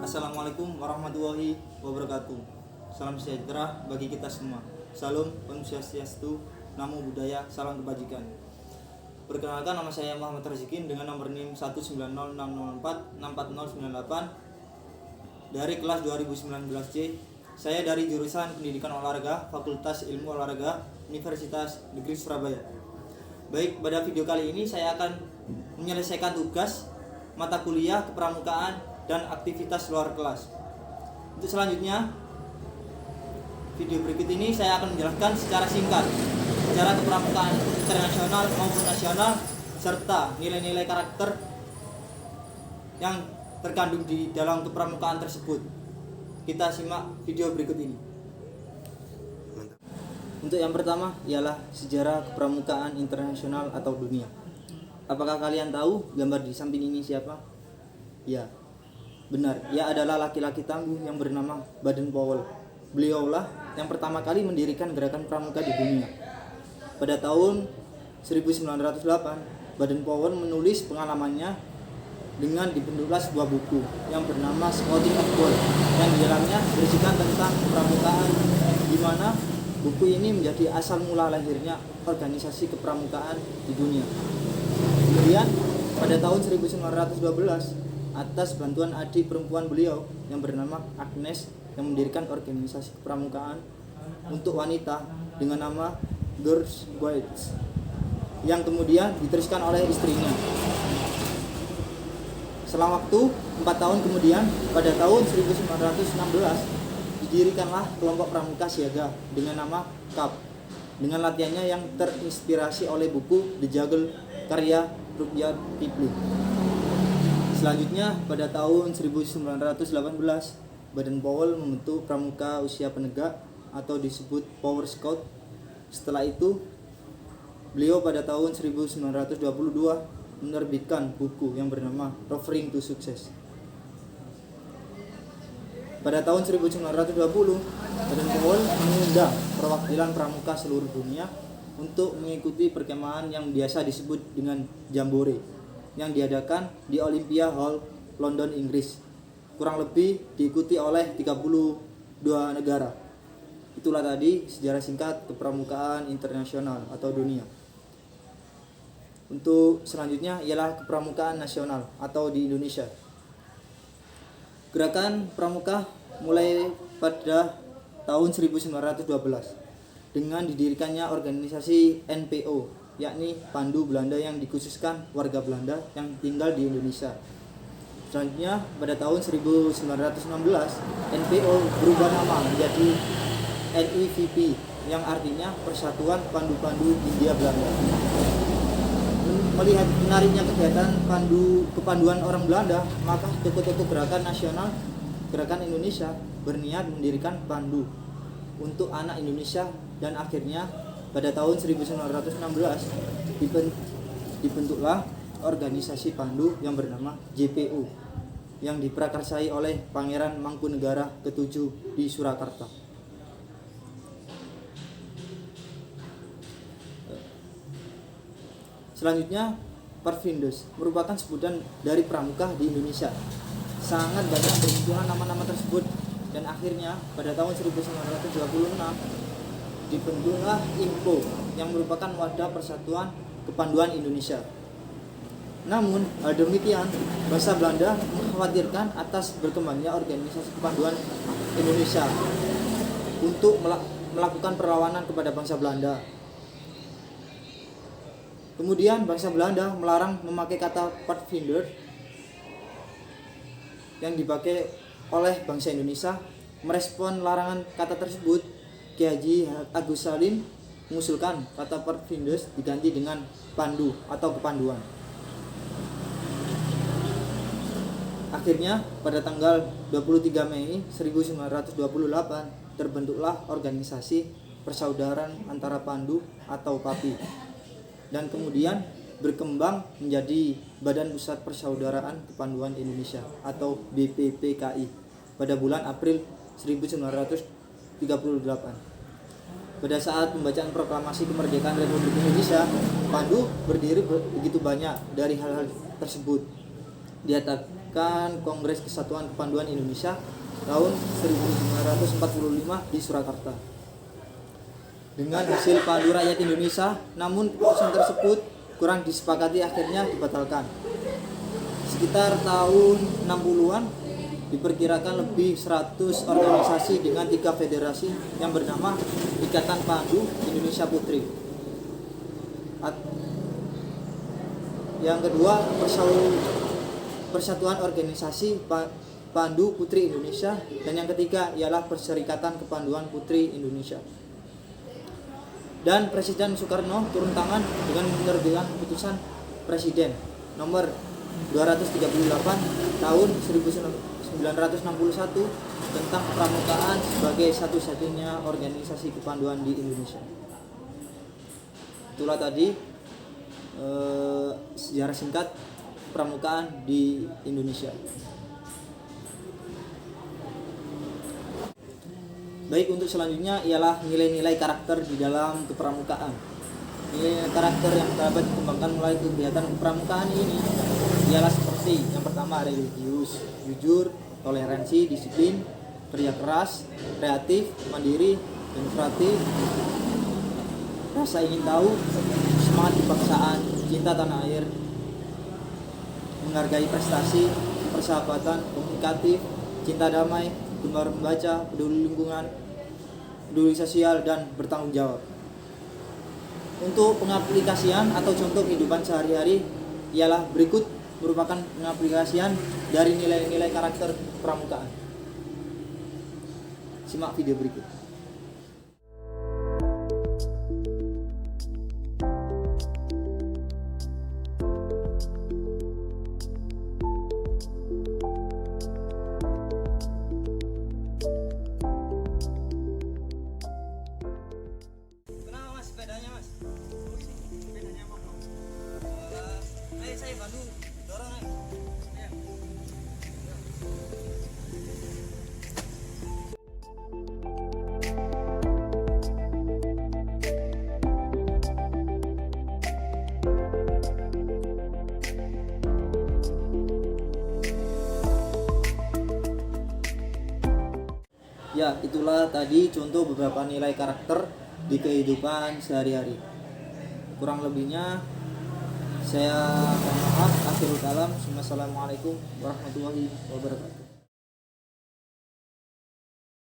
Assalamualaikum warahmatullahi wabarakatuh. Salam sejahtera bagi kita semua. Salam Om Swastiastu, Namo Buddhaya, salam kebajikan. Perkenalkan, nama saya Muhammad Razikin dengan nomor NIM 19060464098 dari kelas 2019C. Saya dari jurusan Pendidikan Olahraga, Fakultas Ilmu Olahraga, Universitas Negeri Surabaya. Baik, pada video kali ini saya akan menyelesaikan tugas mata kuliah kepramukaan dan aktivitas luar kelas. Untuk selanjutnya, video berikut ini saya akan menjelaskan secara singkat secara kepramukaan internasional maupun nasional serta nilai-nilai karakter yang terkandung di dalam kepramukaan tersebut. Kita simak video berikut ini. Untuk yang pertama ialah sejarah kepramukaan internasional atau dunia. Apakah kalian tahu gambar di samping ini siapa? Ya, benar, ia adalah laki-laki tangguh yang bernama Baden-Powell. Beliaulah yang pertama kali mendirikan gerakan pramuka di dunia. Pada tahun 1908, Baden-Powell menulis pengalamannya dengan dibentuklah sebuah buku yang bernama Scouting of Gold, yang di dalamnya berisikan tentang kepramukaan, di mana buku ini menjadi asal mula lahirnya organisasi kepramukaan di dunia. Kemudian pada tahun 1912, atas bantuan adik perempuan beliau yang bernama Agnes, yang mendirikan organisasi kepramukaan untuk wanita dengan nama Girls Guides, yang kemudian diteruskan oleh istrinya. Selang waktu 4 tahun kemudian, pada tahun 1916 didirikanlah kelompok pramuka siaga dengan nama KAP, dengan latihannya yang terinspirasi oleh buku The Jungle karya Rudyard Kipling. Selanjutnya pada tahun 1918, Baden-Powell membentuk pramuka usia penegak atau disebut Power Scout. Setelah itu, beliau pada tahun 1922 menerbitkan buku yang bernama Roving to Success. Pada tahun 1920, Baden-Powell mengundang perwakilan pramuka seluruh dunia untuk mengikuti perkemahan yang biasa disebut dengan Jambore, yang diadakan di Olympia Hall, London, Inggris. Kurang lebih diikuti oleh 32 negara. Itulah tadi sejarah singkat kepramukaan internasional atau dunia. Untuk selanjutnya ialah kepramukaan nasional atau di Indonesia. Gerakan pramuka mulai pada tahun 1912 dengan didirikannya organisasi NPO, yakni Pandu Belanda yang dikhususkan warga Belanda yang tinggal di Indonesia. Selanjutnya pada tahun 1916 NPO berubah nama menjadi NIVP, yang artinya Persatuan Pandu-Pandu Hindia Belanda. Melihat menariknya kegiatan kepanduan orang Belanda, maka tokoh-tokoh gerakan nasional Gerakan Indonesia berniat mendirikan Pandu untuk anak Indonesia, dan akhirnya pada tahun 1916 dibentuklah organisasi Pandu yang bernama JPU, yang diprakarsai oleh Pangeran Mangkunegara ke-7 di Surakarta. Selanjutnya, Parvindos merupakan sebutan dari pramuka di Indonesia. Sangat banyak bermunculan nama-nama tersebut, dan akhirnya pada tahun 1926 dibentuklah IMPO, yang merupakan wadah persatuan kepanduan Indonesia. Namun, hal demikian, bangsa Belanda mengkhawatirkan atas berkembangnya organisasi kepanduan Indonesia untuk melakukan perlawanan kepada bangsa Belanda. Kemudian bangsa Belanda melarang memakai kata Pathfinder yang dipakai oleh bangsa Indonesia. Merespon larangan kata tersebut, Ki Haji Agus Salim mengusulkan kata Pathfinders diganti dengan Pandu atau kepanduan. Akhirnya pada tanggal 23 Mei 1928 terbentuklah organisasi persaudaraan antara Pandu atau PAPI, dan kemudian berkembang menjadi Badan Pusat Persaudaraan Kepanduan Indonesia atau BPPKI pada bulan April 1938. Pada saat pembacaan proklamasi kemerdekaan Republik Indonesia, Pandu berdiri begitu banyak dari hal-hal tersebut. diadakan Kongres Kesatuan Kepanduan Indonesia tahun 1945 di Surakarta. Dengan hasil pandu rakyat Indonesia, namun keputusan tersebut kurang disepakati, akhirnya dibatalkan. Sekitar tahun 60-an diperkirakan lebih 100 organisasi dengan 3 federasi yang bernama Ikatan Pandu Indonesia Putri. Yang kedua, Persatuan Organisasi Pandu Putri Indonesia, dan yang ketiga ialah Perserikatan Kepanduan Putri Indonesia. Dan Presiden Soekarno turun tangan dengan menerbitkan keputusan Presiden nomor 238 tahun 1961 tentang kepramukaan sebagai satu-satunya organisasi kepanduan di Indonesia. Itulah tadi sejarah singkat pramukaan di Indonesia. Baik, untuk selanjutnya ialah nilai-nilai karakter di dalam kepramukaan. Nilai karakter yang dapat dikembangkan melalui kegiatan kepramukaan ini ialah seperti yang pertama, religius, jujur, toleransi, disiplin, kerja keras, kreatif, mandiri, demokratis, rasa ingin tahu, semangat kebangsaan, cinta tanah air, menghargai prestasi, persahabatan, komunikatif, cinta damai, gemar membaca, peduli lingkungan, peduli sosial, dan bertanggung jawab. Untuk pengaplikasian atau contoh kehidupan sehari-hari ialah berikut, merupakan pengaplikasian dari nilai-nilai karakter pramukaan. Simak video berikut. Saya bantu dorong ya. Ya, itulah tadi contoh beberapa nilai karakter di kehidupan sehari-hari. Kurang lebihnya saya mohon maaf. Akhirul kalam. Wassalamualaikum warahmatullahi wabarakatuh.